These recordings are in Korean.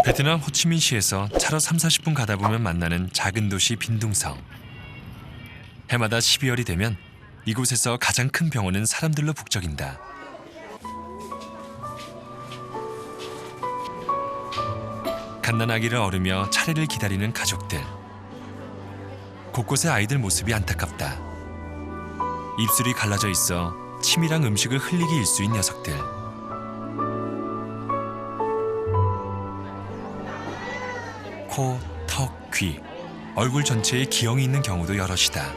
베트남 호치민시에서 차로 30-40분 가다 보면 만나는 작은 도시 빈둥성. 해마다 12월이 되면 이곳에서 가장 큰 병원은 사람들로 북적인다. 갓난 아기를 어르며 차례를 기다리는 가족들. 곳곳에 아이들 모습이 안타깝다. 입술이 갈라져 있어 침이랑 음식을 흘리기 일수인 녀석들. 코, 턱, 귀, 얼굴 전체에 기형이 있는 경우도 여럿이다.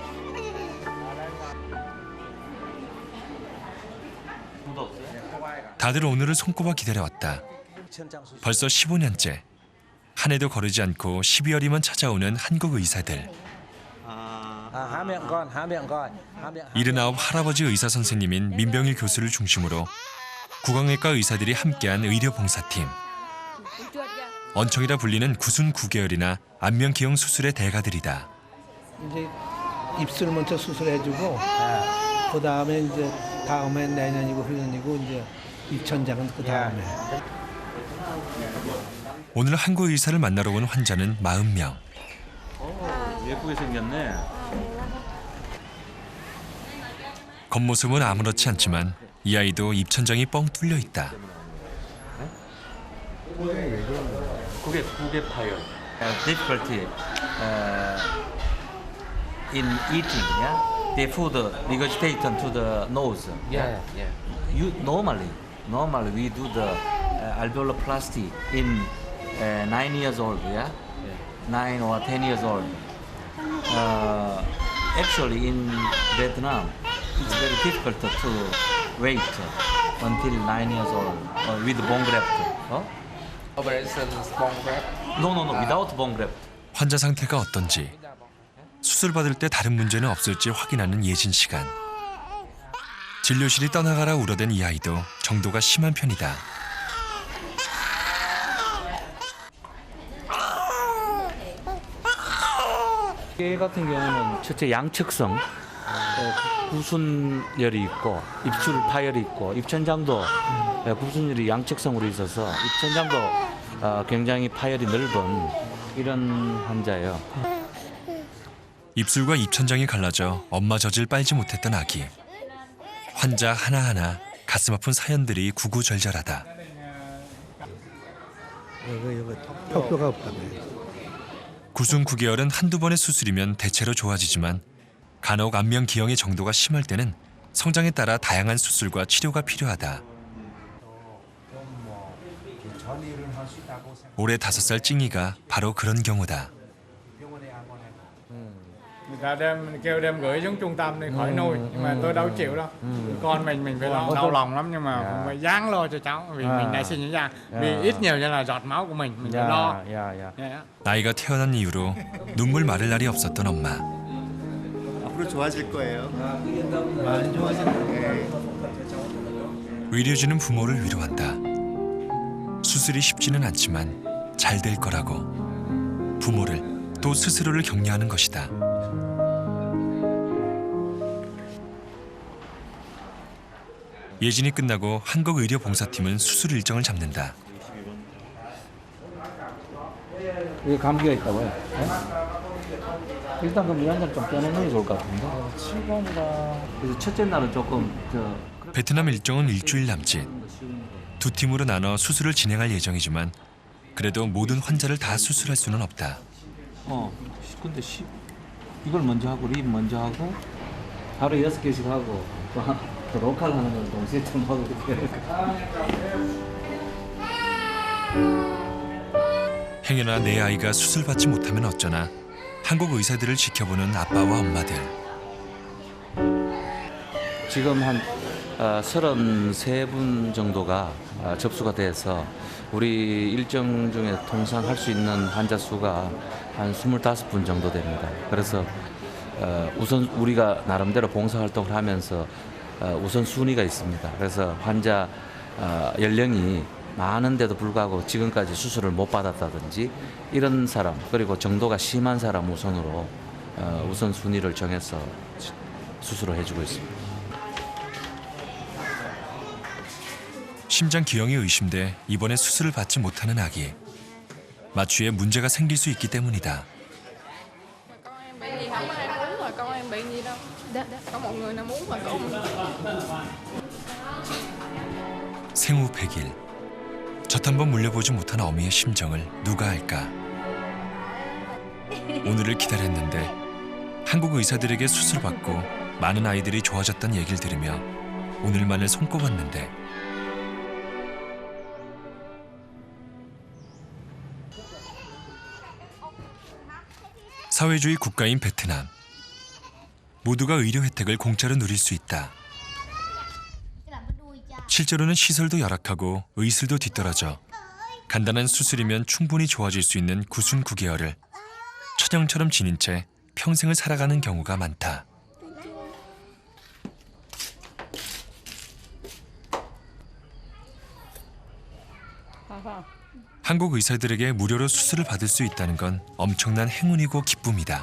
다들 오늘을 손꼽아 기다려왔다. 벌써 15년째. 한 해도 거르지 않고 12월이면 찾아오는 한국 의사들. 79 할아버지 의사 선생님인 민병일 교수를 중심으로 구강외과 의사들이 함께한 의료 봉사팀. 언청이라 불리는 구순 9개월이나 안면 기형 수술의 대가들이다. 이제 입술 먼저 수술해주고 그 다음에 이제 다음에 내년이고 후년이고 이제 입천장은 그 다음에. 오늘 한국 의사를 만나러 온 환자는 40명. 예쁘게 생겼네. 겉모습은 아무렇지 않지만 이 아이도 입천장이 뻥 뚫려 있다. 구개 파열. Difficulty in eating, yeah. The food regurgitated to the nose. Yeah. You normally we do the alveoloplasty in 9 years old, yeah. 9 or 10 years old. Actually, in Vietnam, it's very difficult to wait until 9 years old with bone graft. Operation bone graft. No, without bone graft. 환자 상태가 어떤지, 수술 받을 때 다른 문제는 없을지 확인하는 예진 시간. 진료실이 떠나가라 우려댄 이 아이도 정도가 심한 편이다. 얘 같은 경우는 첫째 양측성 구순열이 있고 입술 파열이 있고 입천장도 구순열이 양측성으로 있어서 입천장도 굉장히 파열이 넓은 이런 환자예요. 입술과 입천장이 갈라져 엄마 젖을 빨지 못했던 아기. 환자 하나하나 가슴 아픈 사연들이 구구절절하다. 이거 턱뼈가 없다며. 구순 9개월은 한두 번의 수술이면 대체로 좋아지지만 간혹 안면 기형의 정도가 심할 때는 성장에 따라 다양한 수술과 치료가 필요하다. 올해 5살 찡이가 바로 그런 경우다. Người ta kêu đem gửi xuống trung tâm để khỏi nuôi, nhưng mà tôi đâu chịu đâu. Con mình phải đau lòng lắm, nhưng mà phải ráng lo cho cháu vì mình đã sinh ra, vì ít nhiều như là giọt máu của mình phải lo. 아이가 태어난 이후로 눈물 마를 날이 없었던 엄마. 앞으로 좋아질 거예요. 많이 좋아질 거예요. 의료진은 부모를 위로한다. 수술이 쉽지는 않지만 잘 될 거라고. 부모를 또 스스로를 격려하는 것이다. 예진이 끝나고 한국 의료 봉사팀은 수술 일정을 잡는다. 이게 감기가 있다고요? 네? 일단 그럼 이 환자를 좀 빼놓는 게 좋을 것 같은데. 7번이라. 그래서 첫째 날은 조금 베트남 일정은 일주일 남짓. 두 팀으로 나눠 수술을 진행할 예정이지만 그래도 모든 환자를 다 수술할 수는 없다. 근데 이걸 먼저 하고 립 먼저 하고 하루 6개씩 하고 또 로컬 하는 건 동시에 좀 하고 이렇게. 행여나 내 아이가 수술 받지 못하면 어쩌나 한국 의사들을 지켜보는 아빠와 엄마들. 지금 한 33분 정도가 접수가 돼서 우리 일정 중에 통상 할 수 있는 환자 수가 한 25분 정도 됩니다. 그래서 우선 우리가 나름대로 봉사활동을 하면서 우선 순위가 있습니다. 그래서 환자 연령이 많은데도 불구하고 지금까지 수술을 못 받았다든지 이런 사람 그리고 정도가 심한 사람 우선으로 우선 순위를 정해서 수술을 해주고 있습니다. 심장 기형이 의심돼 이번에 수술을 받지 못하는 아기. 마취에 문제가 생길 수 있기 때문이다. Con em bị gì không có ai muốn rồi, con em bị gì đâu. Có một người nào muốn mà con. 생후 100일. 젖 한 번 물려보지 못한 어미의 심정을 누가 알까. 오늘을 기다렸는데 한국 의사들에게 수술받고 많은 아이들이 좋아졌다는 얘기를 들으며 오늘만을 손꼽았는데 사회주의 국가인 베트남. 모두가 의료 혜택을 공짜로 누릴 수 있다. 실제로는 시설도 열악하고 의술도 뒤떨어져 간단한 수술이면 충분히 좋아질 수 있는 구순 9개월을 천형처럼 지닌 채 평생을 살아가는 경우가 많다. 한국 의사들에게 무료로 수술을 받을 수 있다는 건 엄청난 행운이고 기쁨이다.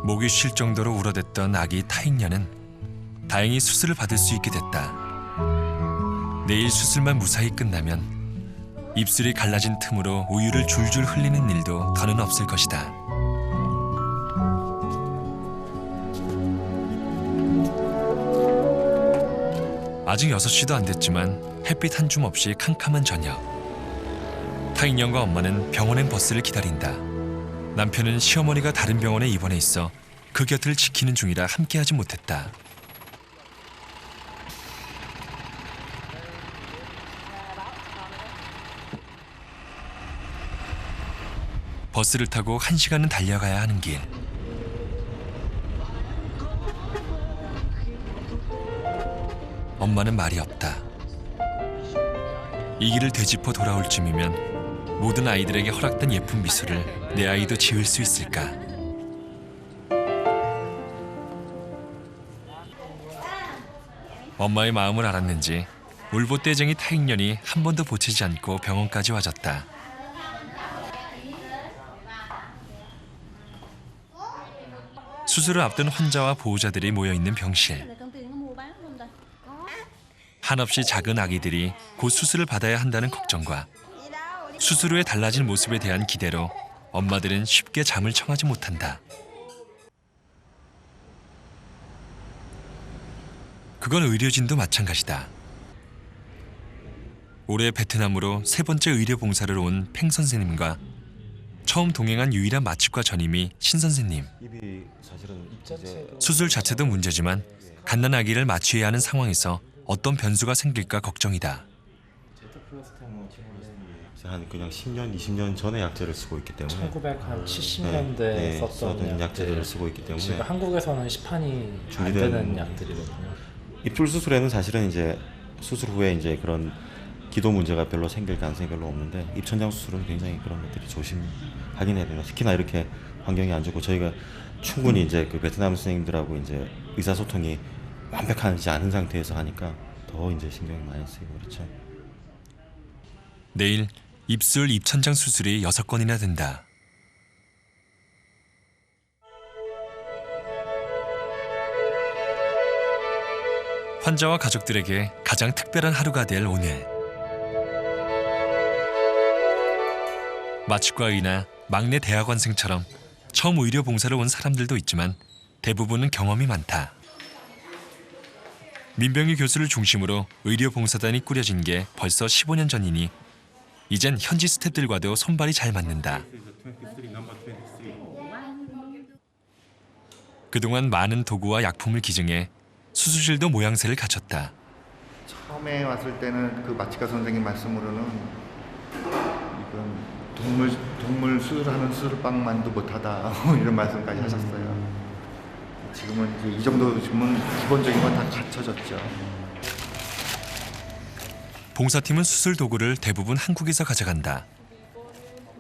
목이 쉴 정도로 울어댔던 아기 타익녀는 다행히 수술을 받을 수 있게 됐다. 내일 수술만 무사히 끝나면 입술이 갈라진 틈으로 우유를 줄줄 흘리는 일도 더는 없을 것이다. 아직 6시도 안 됐지만 햇빛 한 줌 없이 캄캄한 저녁. 타익녀과 엄마는 병원행 버스를 기다린다. 남편은 시어머니가 다른 병원에 입원해 있어 그 곁을 지키는 중이라 함께하지 못했다. 버스를 타고 1시간은 달려가야 하는 길. 엄마는 말이 없다. 이 길을 되짚어 돌아올 쯤이면 모든 아이들에게 허락된 예쁜 미소를 내 아이도 지을 수 있을까? 엄마의 마음을 알았는지 울보떼쟁이 타익년이 한 번도 보채지 않고 병원까지 와줬다. 수술을 앞둔 환자와 보호자들이 모여있는 병실. 한없이 작은 아기들이 곧 수술을 받아야 한다는 걱정과 수술 후에 달라진 모습에 대한 기대로 엄마들은 쉽게 잠을 청하지 못한다. 그건 의료진도 마찬가지다. 올해 베트남으로 3번째 의료 봉사를 온 팽 선생님과 처음 동행한 유일한 마취과 전임이 신 선생님. 수술 자체도 문제지만 갓난아기를 마취해야 하는 상황에서 어떤 변수가 생길까 걱정이다. 한 그냥 10년, 20년 전에 약제를 쓰고 있기 때문에 1970년대에 썼던 약제를 쓰고 있기 때문에 지금 한국에서는 시판이 안 되는 약들이거든요. 입술 수술에는 사실은 이제 수술 후에 이제 그런 기도 문제가 별로 생길 가능성이 별로 없는데 입천장 수술은 굉장히 그런 것들이 조심하긴 해야 돼요. 특히나 이렇게 환경이 안 좋고 저희가 충분히 이제 그 베트남 선생님들하고 이제 의사소통이 완벽하지 않은 상태에서 하니까 더 이제 신경이 많이 쓰이고 그렇죠. 내일 입술 입천장 수술이 6건이나 된다. 환자와 가족들에게 가장 특별한 하루가 될 오늘. 마취과의나 막내 대학원생처럼 처음 의료 봉사를 온 사람들도 있지만 대부분은 경험이 많다. 민병희 교수를 중심으로 의료 봉사단이 꾸려진 게 벌써 15년 전이니 이젠 현지 스태프들과도 손발이 잘 맞는다. 그동안 많은 도구와 약품을 기증해 수술실도 모양새를 갖췄다. 처음에 왔을 때는 그 마취과 선생님 말씀으로는 이건 동물 수술하는 수술방만도 못하다 이런 말씀까지 하셨어요. 지금은 이제 이 정도면 기본적인 건 다 갖춰졌죠. 봉사팀은 수술 도구를 대부분 한국에서 가져간다.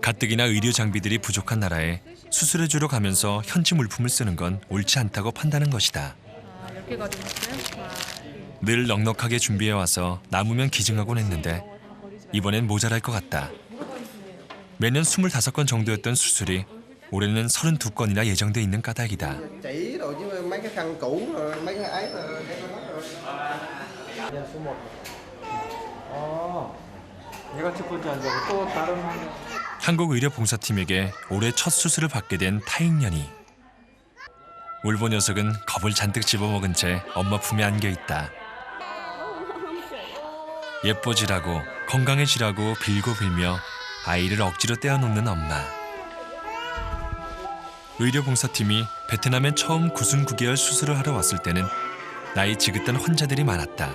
가뜩이나 의료 장비들이 부족한 나라에 수술해주러 가면서 현지 물품을 쓰는 건 옳지 않다고 판단한 것이다. 늘 넉넉하게 준비해와서 남으면 기증하곤 했는데 이번엔 모자랄 것 같다. 매년 25건 정도였던 수술이 올해는 32건이나 예정돼 있는 까닭이다. 제가 첫 번째 환자고 또 다른 한국의료봉사팀에게 올해 첫 수술을 받게 된 타익년이. 울보 녀석은 겁을 잔뜩 집어먹은 채 엄마 품에 안겨 있다. 예뻐지라고 건강해지라고 빌고 빌며 아이를 억지로 떼어놓는 엄마. 의료봉사팀이 베트남에 처음 9순 9개월 수술을 하러 왔을 때는 나이 지긋한 환자들이 많았다.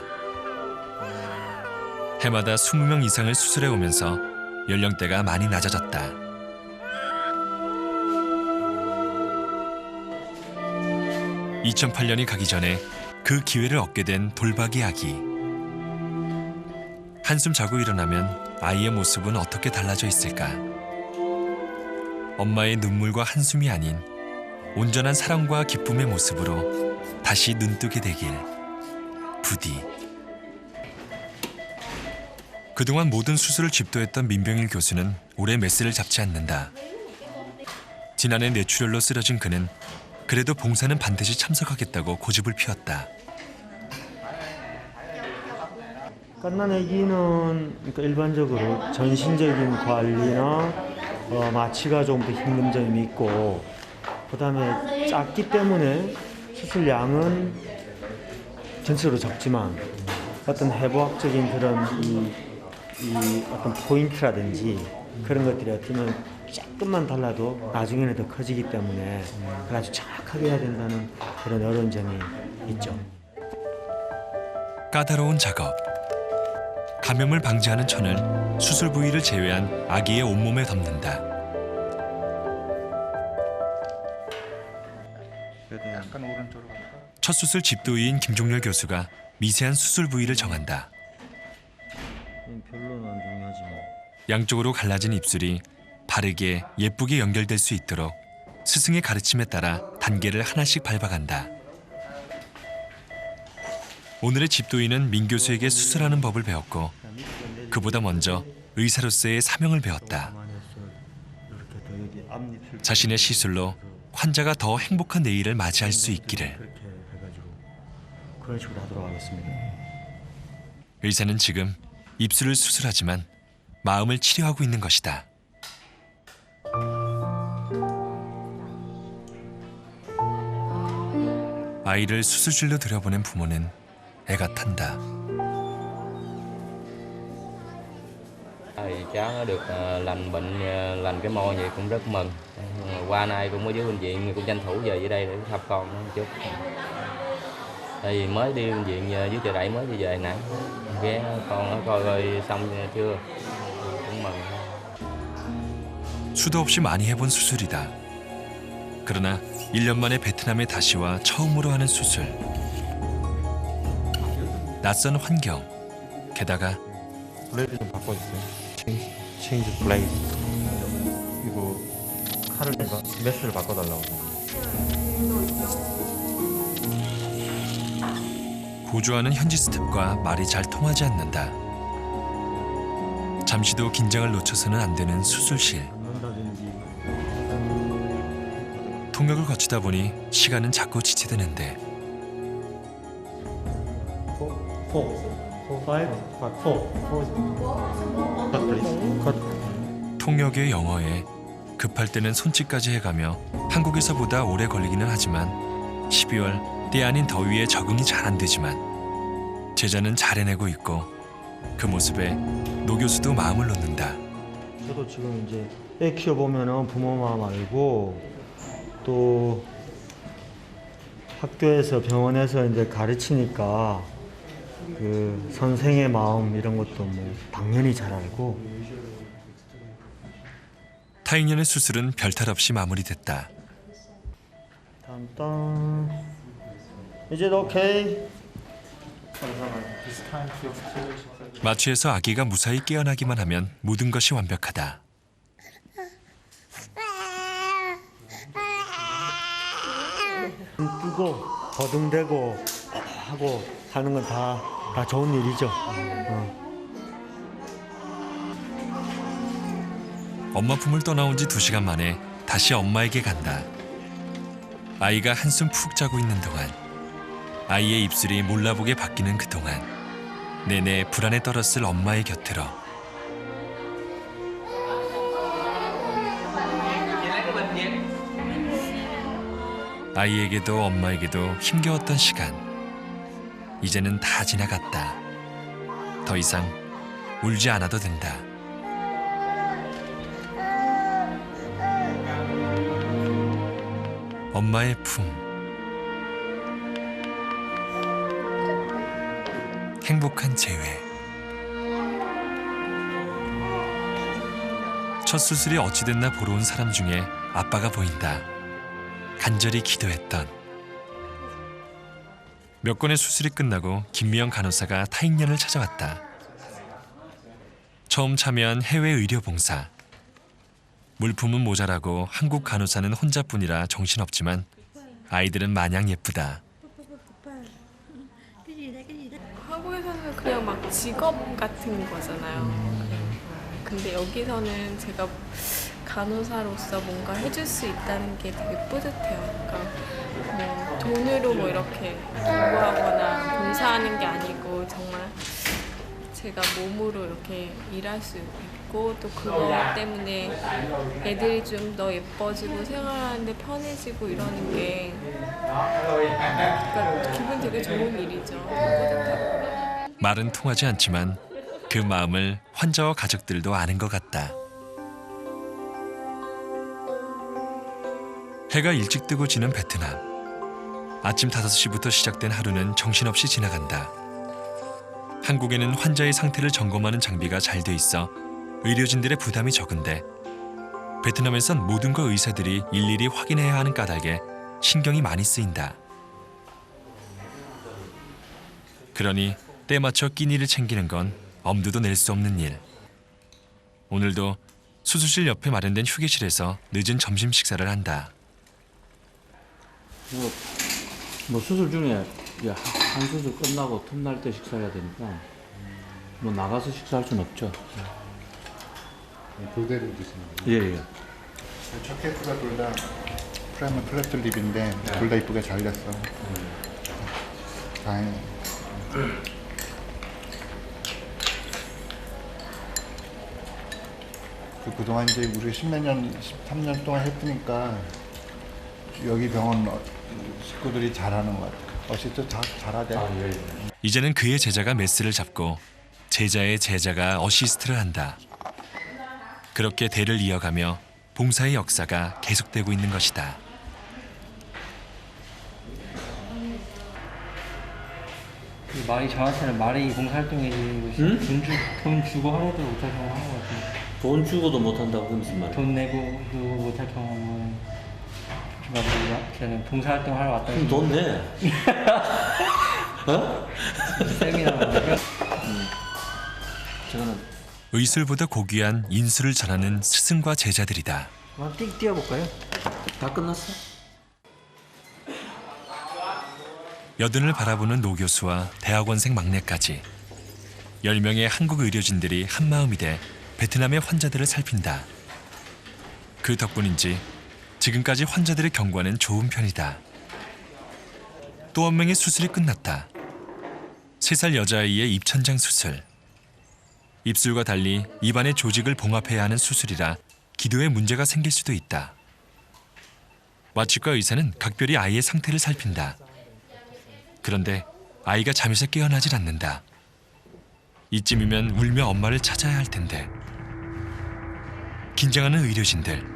해마다 20명 이상을 수술해 오면서 연령대가 많이 낮아졌다. 2008년이 가기 전에 그 기회를 얻게 된 돌박이 아기. 한숨 자고 일어나면 아이의 모습은 어떻게 달라져 있을까? 엄마의 눈물과 한숨이 아닌 온전한 사랑과 기쁨의 모습으로 다시 눈뜨게 되길. 부디. 그동안 모든 수술을 집도했던 민병일 교수는 올해 메스를 잡지 않는다. 지난해 뇌출혈로 쓰러진 그는 그래도 봉사는 반드시 참석하겠다고 고집을 피웠다. 갓난 아기는 그러니까 일반적으로 전신적인 관리나 마취가 좀 더 힘든 점이 있고, 그다음에 작기 때문에 수술량은 전체적으로 적지만 어떤 해부학적인 그런 이 어떤 포인트라든지 그런 것들이 어쩌면 조금만 달라도 나중에는 더 커지기 때문에 아주 정확하게 해야 된다는 그런 어려운 점이 있죠. 까다로운 작업. 감염을 방지하는 천을 수술 부위를 제외한 아기의 온몸에 덮는다. 약간 오른쪽으로 갈까? 첫 수술 집도의인 김종렬 교수가 미세한 수술 부위를 정한다. 별로는 안 중요하지만 양쪽으로 갈라진 입술이 바르게 예쁘게 연결될 수 있도록 스승의 가르침에 따라 단계를 하나씩 밟아간다. 오늘의 집도의는 민 교수에게 수술하는 법을 배웠고 그보다 먼저 의사로서의 사명을 배웠다. 자신의 시술로 환자가 더 행복한 내일을 맞이할 수 있기를. 그렇게 해가지고 그런 식으로 하도록 하겠습니다. 의사는 지금 입술을 수술하지만 마음을 치료하고 있는 것이다. 아이를 수술실로 들여보낸 부모는 애가 탄다. Thì cháu nó được lành bệnh, lành cái môi vậy cũng rất mừng. Qua nay cũng ở dưới bệnh viện cũng tranh thủ về dưới đây để thăm con nó một chút. Tại vì mới đi bệnh viện dưới Chợ Đẩy mới đi về nãy ghé con nó coi coi xong chưa, cũng mừng. 수도 없이 많이 해본 수술이다. 그러나 1년 만에 베트남에 다시 와 처음으로 하는 수술. 낯선 환경, 게다가 블레이드 좀 바꿔주세요. 체인지 블레이드. 이거 칼을 메스를 바꿔달라고. 고조하는 현지 스텝과 말이 잘 통하지 않는다. 잠시도 긴장을 놓쳐서는 안 되는 수술실. 통역을 거치다 보니 시간은 자꾸 지체되는데 통역의 영어에 급할 때는 손짓까지 해가며 한국에서보다 오래 걸리기는 하지만 12월 때 아닌 더위에 적응이 잘 안 되지만 제자는 잘 해내고 있고 그 모습에 노 교수도 마음을 놓는다. 저도 지금 이제 애 키워보면은 부모 마음 알고 또 학교에서 병원에서 이제 가르치니까 그 선생의 마음 이런 것도 뭐 당연히 잘 알고. 타익년의 수술은 별탈 없이 마무리됐다. 딴딴. 이제 오케이. 마취에서 아기가 무사히 깨어나기만 하면 모든 것이 완벽하다. 뜨고 버둥대고 하고 하는 건 다 좋은 일이죠. 엄마 품을 떠나온 지 2시간 만에 다시 엄마에게 간다. 아이가 한숨 푹 자고 있는 동안, 아이의 입술이 몰라보게 바뀌는 그동안 내내 불안에 떨었을 엄마의 곁으로 아이에게도 엄마에게도 힘겨웠던 시간. 이제는 다 지나갔다. 더 이상 울지 않아도 된다. 엄마의 품. 행복한 재회. 첫 수술이 어찌 됐나 보러 온 사람 중에 아빠가 보인다. 간절히 기도했던. 몇 건의 수술이 끝나고 김미영 간호사가 타인년을 찾아왔다. 처음 참여한 해외 의료 봉사. 물품은 모자라고 한국 간호사는 혼자뿐이라 정신없지만 아이들은 마냥 예쁘다. 한국에서는 그냥 막 직업 같은 거잖아요. 근데 여기서는 제가 간호사로서 뭔가 해줄 수 있다는 게 되게 뿌듯해요. 그러니까 뭐 돈으로 뭐 이렇게 기부하거나 봉사하는 게 아니고 정말 제가 몸으로 이렇게 일할 수 있고 또 그거 때문에 애들이 좀 더 예뻐지고 생활하는데 편해지고 이러는 게 그러니까 기분 되게 좋은 일이죠. 뿌듯하고. 말은 통하지 않지만 그 마음을 환자와 가족들도 아는 것 같다. 해가 일찍 뜨고 지는 베트남. 아침 5시부터 시작된 하루는 정신없이 지나간다. 한국에는 환자의 상태를 점검하는 장비가 잘 돼 있어 의료진들의 부담이 적은데 베트남에선 모든 걸 의사들이 일일이 확인해야 하는 까닭에 신경이 많이 쓰인다. 그러니 때 맞춰 끼니를 챙기는 건 엄두도 낼 수 없는 일. 오늘도 수술실 옆에 마련된 휴게실에서 늦은 점심 식사를 한다. 뭐 수술 중에 이제 한 수술 끝나고 틈날 때 식사해야 되니까 뭐 나가서 식사할 순 없죠. 돌대로 드시는 거예요? 예. 첫 케이스가 둘 다 프라이머 플랫 립인데 둘 다 이쁘게 잘 됐어. 다행히. 그동안 이제 우리 10몇 년, 13년 동안 했으니까 여기 병원 식구들이 잘하는 것 같아요. 어시도 잘하대. 이제는 그의 제자가 메스를 잡고 제자의 제자가 어시스트를 한다. 그렇게 대를 이어가며 봉사의 역사가 계속되고 있는 것이다. 말이 저한테는 말이 봉사활동이지 돈 주고 하루도 못할 경우 하는 것 같아요. 돈 주고도 못한다고 무슨 말이야? 돈 내고도 못할 경우는 저는 봉사활동 하러 왔다. 그럼 돈 내. 어? 세미나 저는 의술보다 고귀한 인술을 전하는 스승과 제자들이다. 뛰어볼까요? 다 끝났어? 여든을 바라보는 노 교수와 대학원생 막내까지 10명의 한국 의료진들이 한마음이 돼 베트남의 환자들을 살핀다. 그 덕분인지 지금까지 환자들의 경과는 좋은 편이다. 또 한 명의 수술이 끝났다. 3살 여자아이의 입천장 수술. 입술과 달리 입안의 조직을 봉합해야 하는 수술이라 기도에 문제가 생길 수도 있다. 와치과 의사는 각별히 아이의 상태를 살핀다. 그런데 아이가 잠에서 깨어나질 않는다. 이쯤이면 울며 엄마를 찾아야 할 텐데. 긴장하는 의료진들.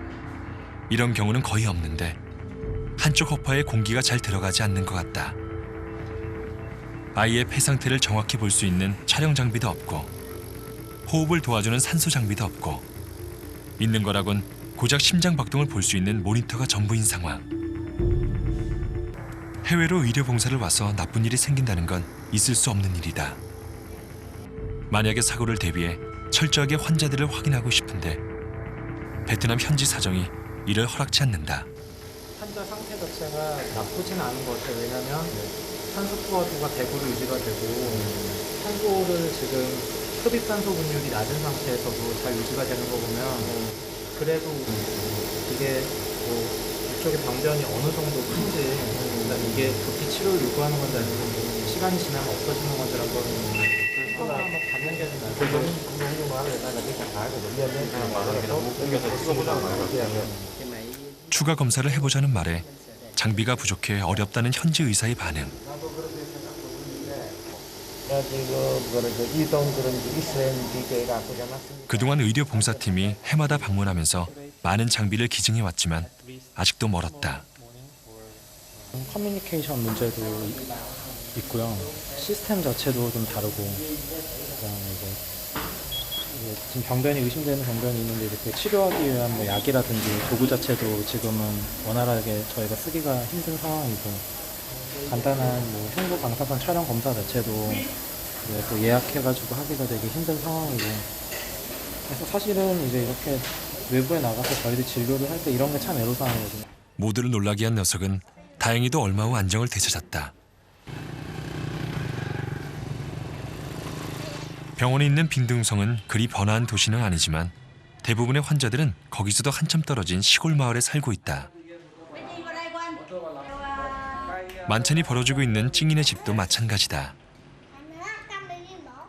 이런 경우는 거의 없는데 한쪽 허파에 공기가 잘 들어가지 않는 것 같다. 아이의 폐 상태를 정확히 볼 수 있는 촬영 장비도 없고 호흡을 도와주는 산소 장비도 없고 있는 거라곤 고작 심장 박동을 볼 수 있는 모니터가 전부인 상황. 해외로 의료 봉사를 와서 나쁜 일이 생긴다는 건 있을 수 없는 일이다. 만약의 사고를 대비해 철저하게 환자들을 확인하고 싶은데 베트남 현지 사정이 이를 허락치 않는다. 환자 상태 자체가 나쁘진 않은 것 같아요. 왜냐하면 산소 포화도가 100으로 유지가 되고 산소를 지금 흡입 산소 분율이 낮은 상태에서도 잘 유지가 되는 거 보면 그래도 이게 뭐 이쪽의 병변이 어느 정도 큰지 이게 급히 치료를 요구하는 건지 아니면 시간이 지나면 없어지는 건지 한번 그래서 한번 받는 게 추가 검사를 해보자는 말에 장비가 부족해 어렵다는 현지 의사의 반응. 그동안 의료 봉사팀이 해마다 방문하면서 많은 장비를 기증해 왔지만 아직도 멀었다. 커뮤니케이션 문제도 있고요. 시스템 자체도 좀 다르고, 그다음에 이제 지금 병변이 의심되는 병변이 있는데 이렇게 치료하기 위한 뭐 약이라든지 도구 자체도 지금은 원활하게 저희가 쓰기가 힘든 상황이고, 간단한 뭐 흉부 방사선 촬영 검사 자체도 또 예약해가지고 하기가 되게 힘든 상황이고, 그래서 사실은 이제 이렇게 외부에 나가서 저희들 진료를 할 때 이런 게 참 애로사항이거든요. 모두를 놀라게 한 녀석은 다행히도 얼마 후 안정을 되찾았다. 병원에 있는 빈둥성은 그리 번화한 도시는 아니지만 대부분의 환자들은 거기서도 한참 떨어진 시골 마을에 살고 있다. 만찬이 벌어지고 있는 찡이네 집도 마찬가지다.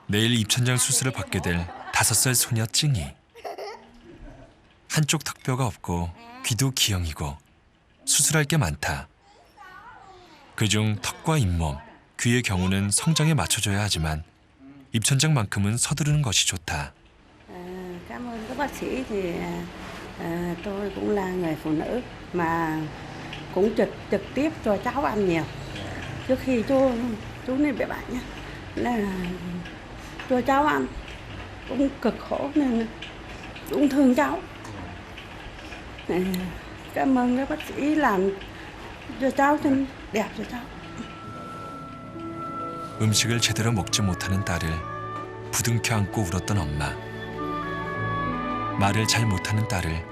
내일 입천장 수술을 받게 될 5살 소녀 찡이. 한쪽 턱뼈가 없고 귀도 기형이고 수술할 게 많다. 그중 턱과 잇몸, 귀의 경우는 성장에 맞춰줘야 하지만 입천장만큼은 서두르는 것이 좋다. Cảm ơn các bác sĩ thì tôi cũng là người phụ nữ mà cũng trực tiếp cho cháu ăn nhiều. Trước khi chú này bị bệnh nhá, nên là cho cháu ăn cũng cực khổ nên cũng thương cháu. Cảm ơn các bác sĩ làm cho cháu xinh đẹp cho cháu. 음식을 제대로 먹지 못하는 딸을 부둥켜 안고 울었던 엄마. 말을 잘 못하는 딸을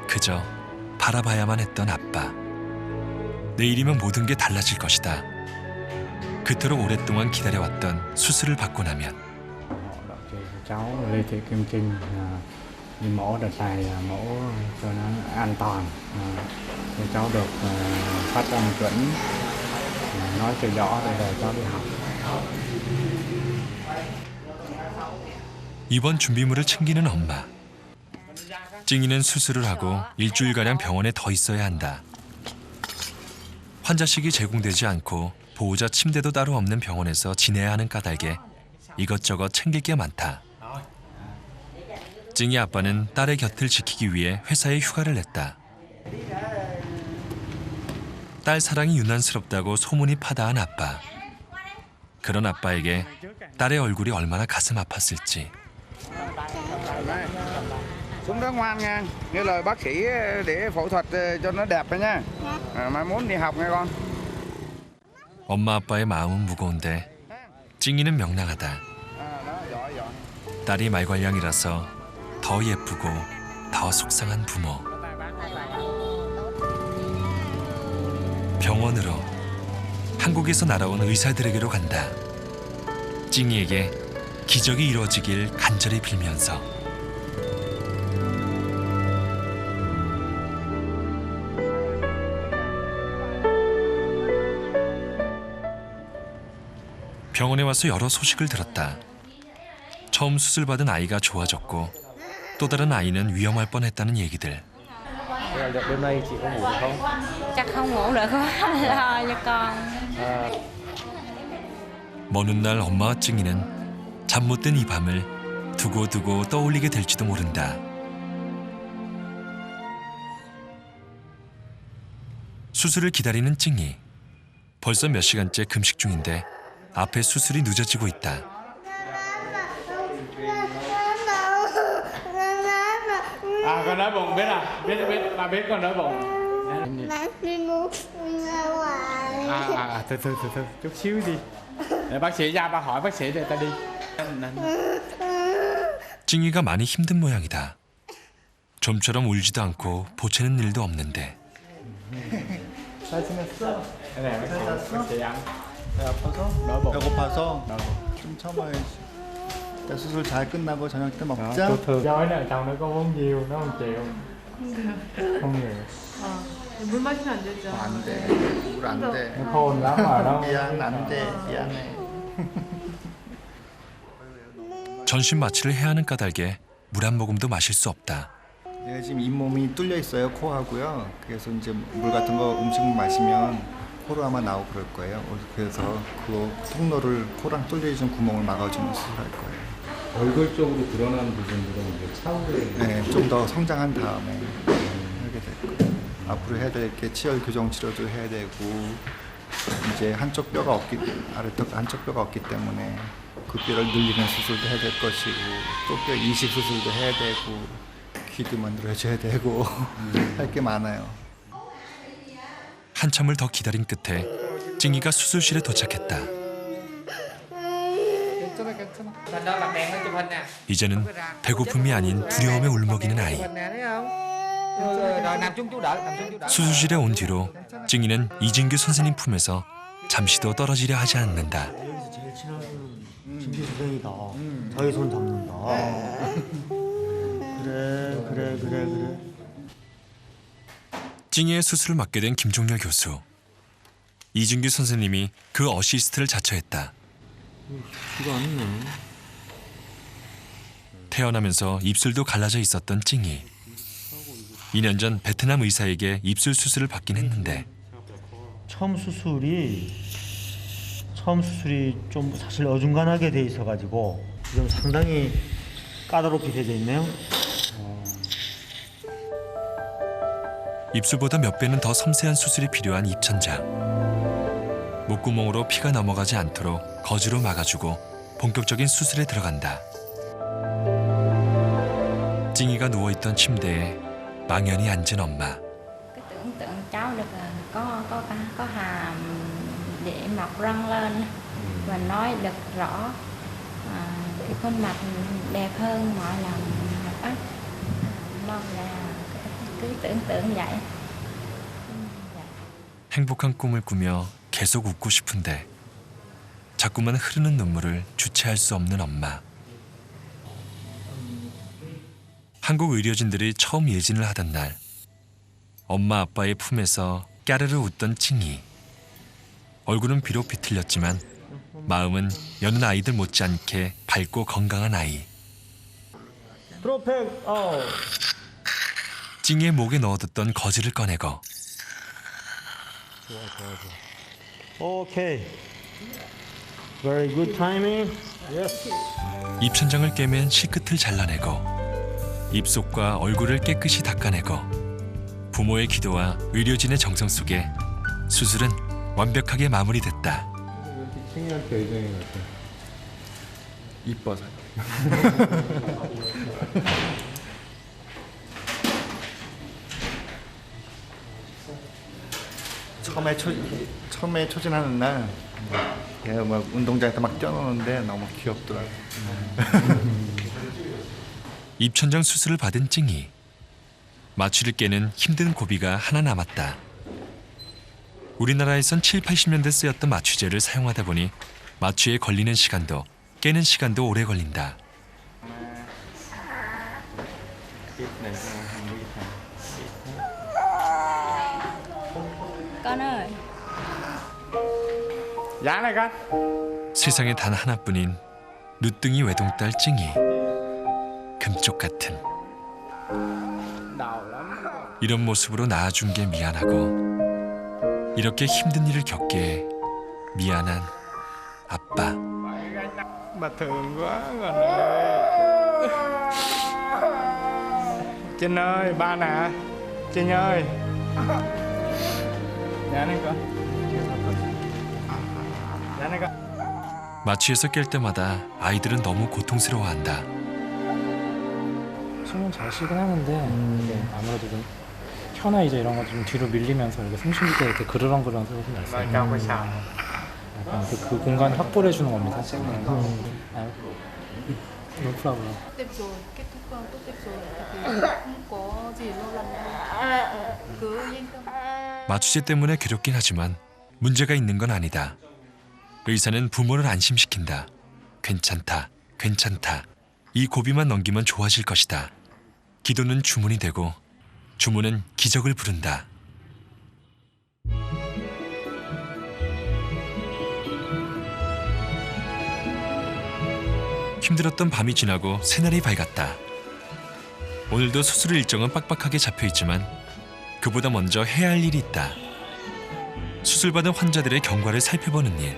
그저 바라봐야만 했던 아빠. 내일이면 모든 게 달라질 것이다. 그토록 오랫동안 기다려왔던 수술을 받고 나면 cháu Lê Thị Kim Trinh đi mổ đợt này là mổ cho nó an toàn, cho cháu được phát âm chuẩn, nói cho rõ rồi cháu đi học. 이번 준비물을 챙기는 엄마. 찡이는 수술을 하고 일주일가량 병원에 더 있어야 한다. 환자식이 제공되지 않고 보호자 침대도 따로 없는 병원에서 지내야 하는 까닭에 이것저것 챙길 게 많다. 찡이 아빠는 딸의 곁을 지키기 위해 회사에 휴가를 냈다. 딸 사랑이 유난스럽다고 소문이 파다한 아빠. 그런 아빠에게 딸의 얼굴이 얼마나 가슴 아팠을지. Xuống đó ngoan nha, nghe lời bác sĩ để phẫu thuật cho nó đẹp đó nha. Mai muốn đi học nghe con. 엄마 아빠의 마음은 무거운데 찡이는 명랑하다. 딸이 말괄량이라서 더 예쁘고 더 속상한 부모. 병원으로, 한국에서 날아온 의사들에게로 간다. 찡이에게 기적이 이루어지길 간절히 빌면서. 병원에 와서 여러 소식을 들었다. 처음 수술받은 아이가 좋아졌고 또 다른 아이는 위험할 뻔했다는 얘기들. Đêm nay chị có ngủ được không? Chắc không ngủ được, lo cho con. 먼 훗날 엄마와 찡이는 잠 못 든 이 밤을 두고두고 떠올리게 될지도 모른다. 수술을 기다리는 찡이. 벌써 몇 시간째 금식 중인데 앞에 수술이 늦어지고 있다. Con đói bụng biết à? Biết bà biết con đói bụng. Từ chút xíu đi. Để bác sĩ ra, bà hỏi bác sĩ để ta đi. 찡이가 많이 힘든 모양이다. 좀처럼 울지도 않고 보채는 일도 없는데. 잘 지냈어? 네, bác sĩ ăn. 아파서? 배고파서 좀 참아야지. 일단 수술 잘 끝나고 저녁 때 먹자. Nói là chồng nó có uống nhiều, nó không chịu. Không nhiều. 물 마시면 안 되죠. 안 돼. 물 안 돼. khôn lắm mà đâu. 미안, 안 돼. 미안해. 전신 마취를 해야 하는 까닭에 물 한 모금도 마실 수 없다. 얘가 지금 잇몸이 뚫려 있어요. 코하고요. 그래서 이제 물 같은 거 음식 마시면 코로 아마 나오고 그럴 거예요. 그래서 그 통로를 코랑 뚫려 있는 구멍을 막아주는 수술할 거예요. 얼굴 쪽으로 드러나는 부분들은 이제 차후에 네, 좀 더 성장한 다음에 하게 될 거예요. 앞으로 해야 될 게 치열 교정 치료도 해야 되고 이제 한쪽 뼈가 아래쪽 한쪽 뼈가 없기 때문에 그 뼈를 늘리는 수술도 해야 될 것이고 또 뼈 이식 수술도 해야 되고 귀도 만들어줘야 되고 할 게 많아요. 한참을 더 기다린 끝에 찡이가 수술실에 도착했다. 이제는 배고픔이 아닌 두려움에 울먹이는 아이. 수술실에 온 뒤로 찡이는 이진규 선생님 품에서 잠시도 떨어지려 하지 않는다. 여기서 제일 친한 진규 선생이다. 자기 손 잡는다. 그래. 찡이의 수술을 맡게 된 김종렬 교수. 이진규 선생님이 그 어시스트를 자처했다. 이거 아니네. 태어나면서 입술도 갈라져 있었던 찡이. 2년 전 베트남 의사에게 입술 수술을 받긴 했는데 처음 수술이 좀 사실 어중간하게 돼 있어가지고 지금 상당히 까다롭게 되어 있네요. 입술보다 몇 배는 더 섬세한 수술이 필요한 입천장. 목구멍으로 피가 넘어가지 않도록 거즈로 막아주고 본격적인 수술에 들어간다. 찡이가 누워있던 침대에 망연히 앉은 엄마. Cái tưởng tượng cháu được có hàm để mọc răng lên và nói được rõ cái khuôn mặt đẹp hơn mọi lần hết. Mong là cứ tưởng tượng vậy. 행복한 꿈을 꾸며 계속 웃고 싶은데 자꾸만 흐르는 눈물을 주체할 수 없는 엄마. 한국 의료진들이 처음 예진을 하던 날 엄마 아빠의 품에서 까르르 웃던 찡이. 얼굴은 비록 비틀렸지만 마음은 여는 아이들 못지않게 밝고 건강한 아이. 프로펙 찡이의 목에 넣어뒀던 거즈를 꺼내고 좋아. 오케이. Very good timing. Yes. 입천장을 꿰맨 실끝을 잘라내고 입속과 얼굴을 깨끗이 닦아내고 부모의 기도와 의료진의 정성 속에 수술은 완벽하게 마무리됐다. 찡이한테 애정이 같아. 이뻐서. 처음에 초진하는 날 걔가 막 운동장에서 막 뛰어노는데 너무 귀엽더라고. 입천장 수술을 받은 찡이. 마취를 깨는 힘든 고비가 하나 남았다. 우리나라에선 7, 80년대 쓰였던 마취제를 사용하다 보니 마취에 걸리는 시간도 깨는 시간도 오래 걸린다. Con ơi. Dạ này con. 세상에 단 하나뿐인 누뚱이 외동딸 찡이. 금쪽 같은. 이런 모습으로 낳아준 게 미안하고 이렇게 힘든 일을 겪게 미안한 아빠. Bà thương quá con ơi. Trinh ơi, ba nè. Trinh ơi. Dạ này con. Dạ này con. 마취에서 깰 때마다 아이들은 너무 고통스러워한다. 숨은 잘 쉬긴 하는데 이게 아무래도 좀 혀나 이제 이런 거 좀 뒤로 밀리면서 이렇게 숨 쉴 때 이렇게 그르렁그르렁 소리 좀 났어요. 약간 그 공간 확보를 해주는 겁니다. No problem. Đẹp rồi, kết thúc tốt đẹp rồi. Không có gì lo lắng đâu. Cứ yên tâm. 마취제 때문에 괴롭긴 하지만 문제가 있는 건 아니다. 의사는 부모를 안심시킨다. 괜찮다, 괜찮다. 이 고비만 넘기면 좋아질 것이다. 기도는 주문이 되고 주문은 기적을 부른다. 힘들었던 밤이 지나고 새날이 밝았다. 오늘도 수술 일정은 빡빡하게 잡혀 있지만 그보다 먼저 해야 할 일이 있다. 수술받은 환자들의 경과를 살펴보는 일.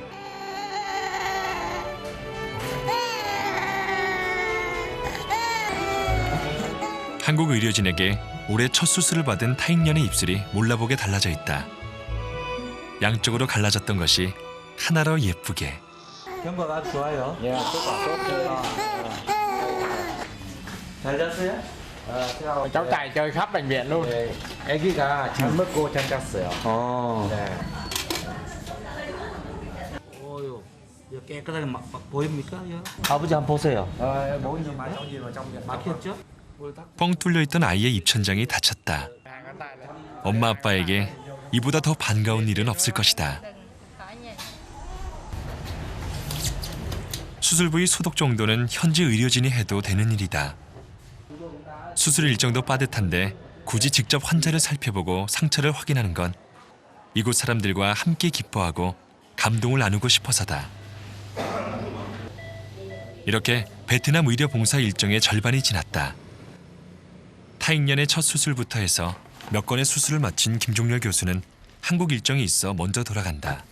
한국 의료진에게 올해 첫 수술을 받은 타인년의 입술이 몰라보게 달라져 있다. 양쪽으로 갈라졌던 것이 하나로 예쁘게. 경과가 아주 좋아요. 예, 잘 잤어요? Cháu chạy chơi khắp bệnh viện luôn. 아기가 잘 먹고 잘 잤어요. 네. 어유, 깨끗하게 보입니까? 아버지 한번 보세요. Bố nhưng mà trong gì mà trong 막혔죠? 뻥 뚫려 있던 아이의 입천장이 닫혔다. 엄마 아빠에게 이보다 더 반가운 일은 없을 것이다. 수술 부위 소독 정도는 현지 의료진이 해도 되는 일이다. 수술 일정도 빠듯한데 굳이 직접 환자를 살펴보고 상처를 확인하는 건 이곳 사람들과 함께 기뻐하고 감동을 나누고 싶어서다. 이렇게 베트남 의료 봉사 일정의 절반이 지났다. 타익년의 첫 수술부터 해서 몇 건의 수술을 마친 김종렬 교수는 한국 일정이 있어 먼저 돌아간다.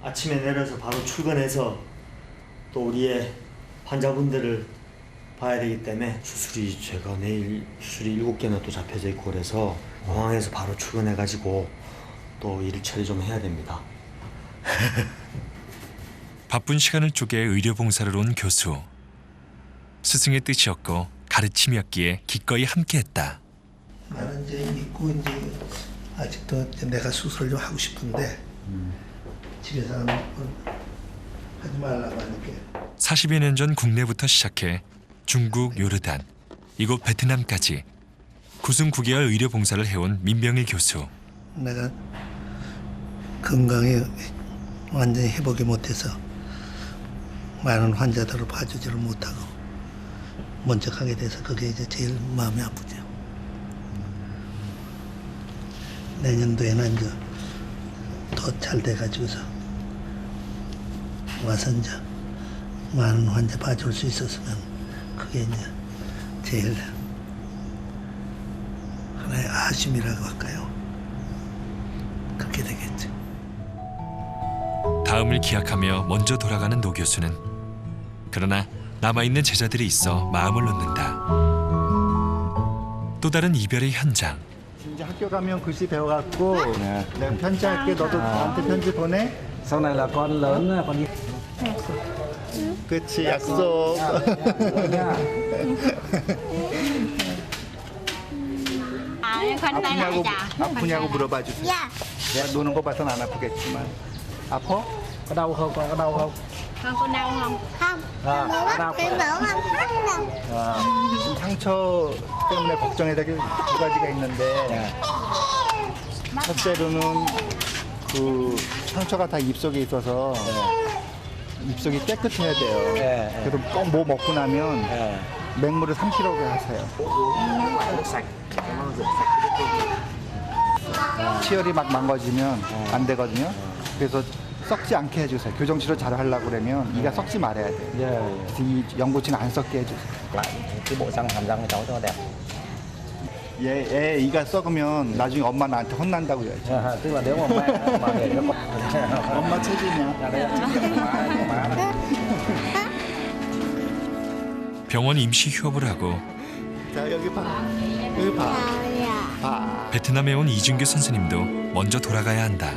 아침에 내려서 바로 출근해서 또 우리의 환자분들을 봐야 되기 때문에 제가 내일 수술이 7개나 또 잡혀져 있고 그래서 공항에서 바로 출근해가지고 또 일 처리 좀 해야 됩니다. 바쁜 시간을 쪼개 의료봉사를 온 교수. 스승의 뜻이었고 가르침이었기에 기꺼이 함께했다. 나는 이제 믿고 이제 아직도 이제 내가 수술을 좀 하고 싶은데 집에서 하지 말라고 하니까. 40여 년 전 국내부터 시작해 중국, 요르단, 이곳 베트남까지 9승 9개월 의료봉사를 해온 민병일 교수. 내가 건강에 완전히 회복이 못해서 많은 환자들을 봐주지를 못하고 먼저 가게 돼서 그게 이제 제일 마음이 아프죠. 내년도에는 이제 더 잘 돼가지고서 와서 이제 많은 환자 봐줄 수 있었으면 그게 이제 제일 하나의 아쉬움이라고 할까요? 그렇게 되겠죠. 다음을 기약하며 먼저 돌아가는 노 교수는 그러나 남아있는 제자들이 있어 마음을 놓는다. 또 다른 이별의 현장. 이제 학교 가면 글씨 배워갖고 내가 편지할게. 너도 나한테 편지 보내. Sau này là con lớn con đi. 그치, 약속. 아프냐고 물어봐 주세요. 내가 노는 거 봐서는 안 아프겠지만. 아파? Có đau không? Con có đau không? Con có đau không? Không. Đau 지금 상처 때문에 걱정해야 될 게 두 가지가 있는데 첫째로는 그 상처가 다 입속에 있어서 입속이 깨끗해야 돼요. 그래서 꼭 뭐 먹고 나면 맹물을 3kg 하세요. 치열이 막 망가지면 안 되거든요. 그래서 썩지 않게 해주세요. 교정치료 잘 하려고 그러면 이가 썩지 말아야 돼요. 이 연고치는 안 썩게 해주세요. 얘 이가 썩으면 나중에 엄마 나한테 혼난다고 해야지. 엄마 책임이야. 병원 임시 휴업을 하고 자, 여기 봐. 여기 봐. 베트남에 온 이준규 선생님도 먼저 돌아가야 한다.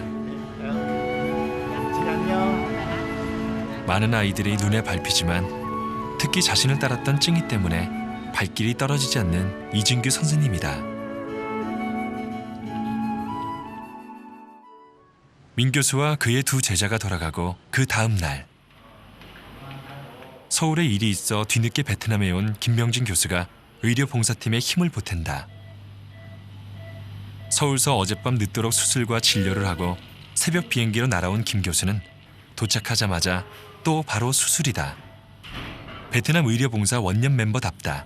많은 아이들이 눈에 밟히지만 특히 자신을 따랐던 찡이 때문에 발길이 떨어지지 않는 이준규 선생님이다. 민 교수와 그의 두 제자가 돌아가고 그 다음 날 서울에 일이 있어 뒤늦게 베트남에 온 김명진 교수가 의료봉사팀에 힘을 보탠다. 서울서 어젯밤 늦도록 수술과 진료를 하고 새벽 비행기로 날아온 김 교수는 도착하자마자 또 바로 수술이다. 베트남 의료봉사 원년 멤버답다.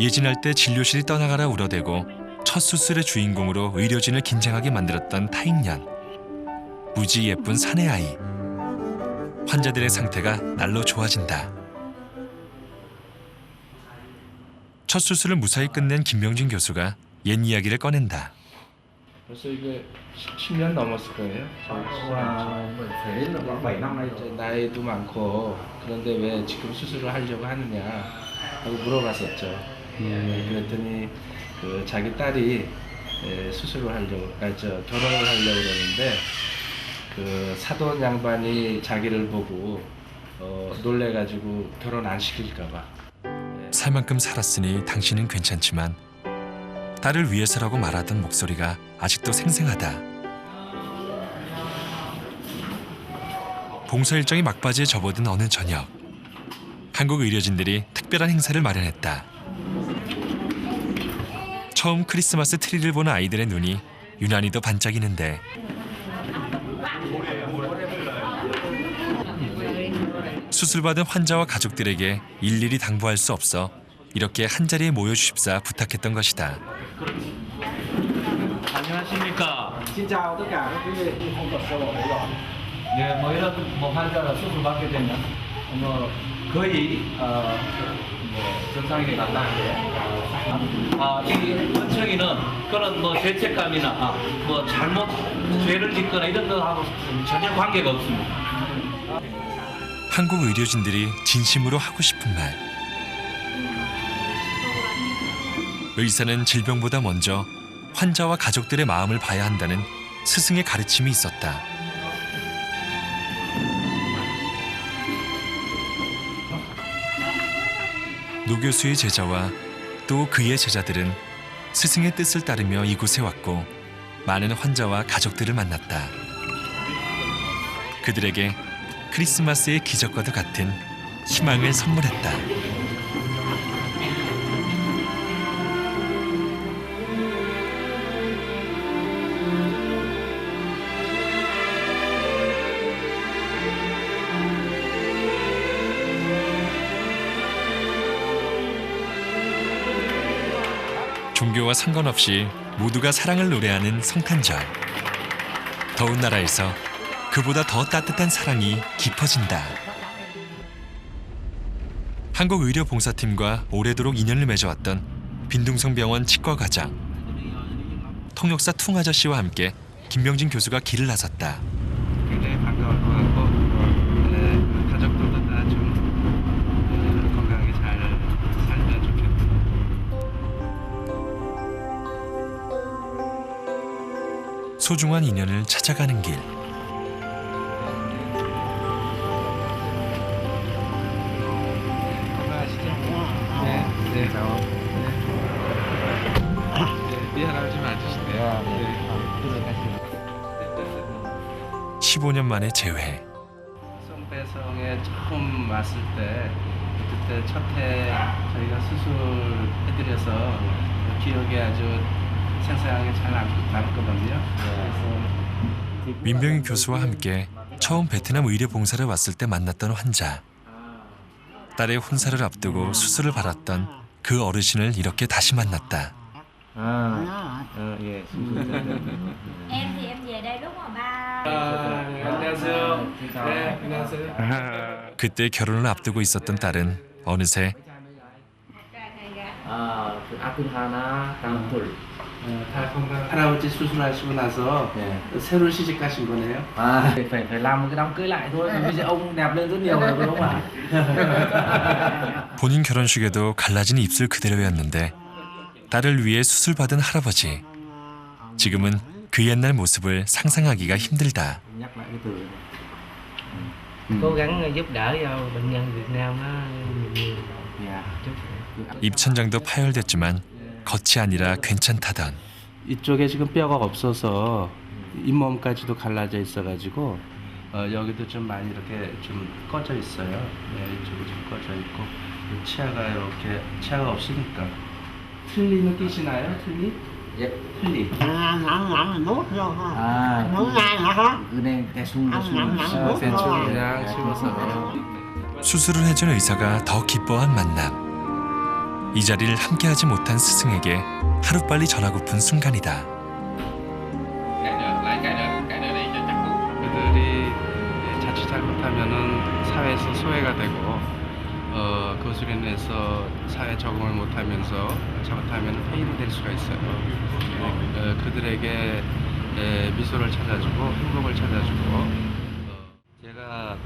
예진할 때 진료실이 떠나가라 울어대고 첫 수술의 주인공으로 의료진을 긴장하게 만들었던 타익년. 무지 예쁜 사내 아이. 환자들의 상태가 날로 좋아진다. 첫 수술을 무사히 끝낸 김명진 교수가 옛 이야기를 꺼낸다. 벌써 이게 10년 넘었을 거예요. 이제 나이도 많고 그런데 왜 지금 수술을 하려고 하느냐 하고 물어봤었죠. 그랬더니 그 자기 딸이 수술을 하려고, 결혼을 하려고 그러는데 그 사돈 양반이 자기를 보고 놀래가지고 결혼 안 시킬까봐. 살 만큼 살았으니 당신은 괜찮지만 딸을 위해서라고 말하던 목소리가 아직도 생생하다. 봉사 일정이 막바지에 접어든 어느 저녁, 한국 의료진들이 특별한 행사를 마련했다. 처음 크리스마스 트리를 보는 아이들의 눈이 유난히도 반짝이는데 수술받은 환자와 가족들에게 일일이 당부할 수 없어 이렇게 한자리에 모여주십사 부탁했던 것이다. 안녕하십니까. 진짜 어떻게 네, 뭐 이런 환자가 수술 받게 되면 거의 정상인에 가까운데 이 원청이는 그런 죄책감이나 잘못 죄를 짓거나 이런 거하고 전혀 관계가 없습니다. 한국 의료진들이 진심으로 하고 싶은 말. 의사는 질병보다 먼저 환자와 가족들의 마음을 봐야 한다는 스승의 가르침이 있었다. 노 교수의 제자와 또 그의 제자들은 스승의 뜻을 따르며 이곳에 왔고 많은 환자와 가족들을 만났다. 그들에게 크리스마스의 기적과도 같은 희망을 선물했다. 종교와 상관없이 모두가 사랑을 노래하는 성탄절. 더운 나라에서 그보다 더 따뜻한 사랑이 깊어진다. 한국의료봉사팀과 오래도록 인연을 맺어왔던 빈둥성병원 치과과장, 통역사 퉁아저씨와 함께 김명진 교수가 길을 나섰다. 굉장히 반가울 것 같고 가족들도 다 좀 건강하게 잘 살면 좋겠다. 소중한 인연을 찾아가는 길. 미안하지 마주시네요. 15년 만에 재회. 성배성에 처음 왔을 때 그때 첫 해 저희가 수술해드려서 기억이 아주 생생하게 잘 남거든요. 그래서 민병희 교수와 함께 처음 베트남 의료봉사를 왔을 때 만났던 환자. 딸의 혼사를 앞두고 수술을 받았던 그 어르신을 이렇게 다시 만났다. 예. Em thì em về đây lúc mà ba. 안녕하세요. 네, 안녕하세요. 그때 결혼을 앞두고 있었던 딸은 어느새 아픈 하나, 깡풀. 다 건강. 할아버지 수술하시고 나서 새로 시집 가신 거네요. phải làm cái đám cưới lại thôi. Bây giờ ông đẹp lên rất nhiều rồi đúng không ạ? 본인 결혼식에도 갈라진 입술 그대로였는데 딸을 위해 수술받은 할아버지. 지금은 그 옛날 모습을 상상하기가 힘들다. cố gắng giúp đỡ cho bệnh nhân Việt Nam nó nhiều. 입천장도 파열됐지만 겉이 아니라 괜찮다던. 이쪽에 지금 뼈가 없어서 잇몸까지도 갈라져 있어가지고 여기도 좀 많이 이렇게 좀 꺼져 있어요. 네, 이쪽이 좀 꺼져 있고 치아가 이렇게 치아가 없으니까. 틀니는 끼시나요? 틀니? 예. 틀니. 은행 대충 대충 그냥 씹어서. 수술을 해준 의사가 더 기뻐한 만남. 이 자리를 함께하지 못한 스승에게 하루빨리 전하고픈 순간이다. 그들이 자칫 잘못하면 못하면은 사회에서 소외가 되고 그것으로 인해서 사회 적응을 못하면서 잘못하면 폐인이 될 수가 있어요. 그들에게 미소를 찾아주고 행복을 찾아주고 제가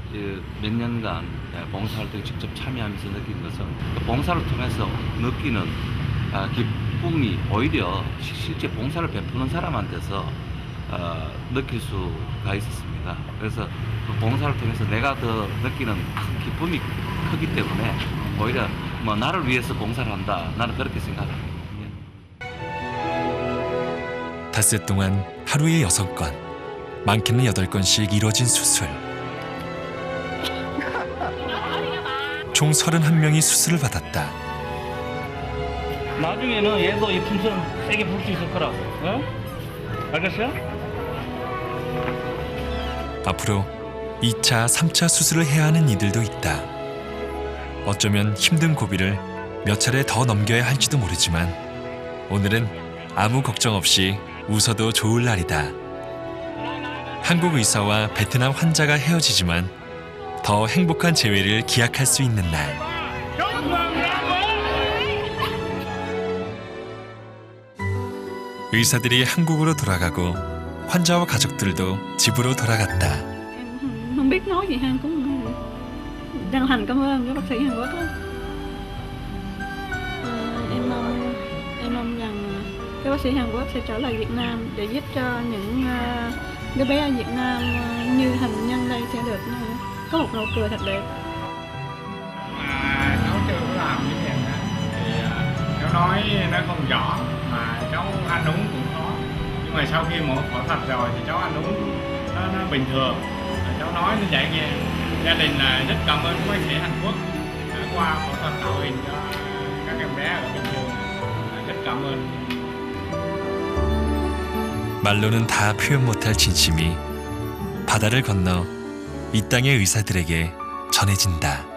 몇 년간 봉사활동에 직접 참여하면서 느낀 것은 봉사를 통해서 느끼는 기쁨이 오히려 실제 봉사를 베푸는 사람한테서 느낄 수가 있었습니다. 그래서 그 봉사를 통해서 내가 더 느끼는 큰 기쁨이 크기 때문에 오히려 뭐 나를 위해서 봉사를 한다, 나는 그렇게 생각합니다. 닷새 동안 하루에 6건, 많게는 8건씩 이뤄진 수술. 총 31명이 수술을 받았다. 나중에는 얘도 이 풍선 세게 불 수 있을 거라고. 어? 알겠어요? 앞으로 2차, 3차 수술을 해야 하는 이들도 있다. 어쩌면 힘든 고비를 몇 차례 더 넘겨야 할지도 모르지만 오늘은 아무 걱정 없이 웃어도 좋을 날이다. 한국 의사와 베트남 환자가 헤어지지만 더 행복한 재회를 기약할 수 있는 날. 의사들이 한국으로 돌아가고 환자와 가족들도 집으로 돌아갔다. Không biết nói gì ha, cũng chân thành cảm ơn các bác sĩ Hàn Quốc đó. Em mong rằng các bác sĩ Hàn Quốc sẽ trở lại Việt Nam để giúp cho những đứa bé ở Việt Nam như Thành Nhân đây sẽ được có một nụ cười thật đẹp. Cháu chưa có làm như vậy nữa thì cháu nói nó không rõ mà cháu ăn uống cũng khó, nhưng mà sau khi mổ phẫu thuật rồi thì cháu ăn uống nó bình thường. Cháu nói nó dạy nghe. Gia đình là rất cảm ơn các bác sĩ Hàn Quốc đã qua phẫu thuật tạo hình cho các em bé ở Bình Dương. rất cảm ơn. 말로는 다 표현 못할 진심이 바다를 건너 이 땅의 의사들에게 전해진다.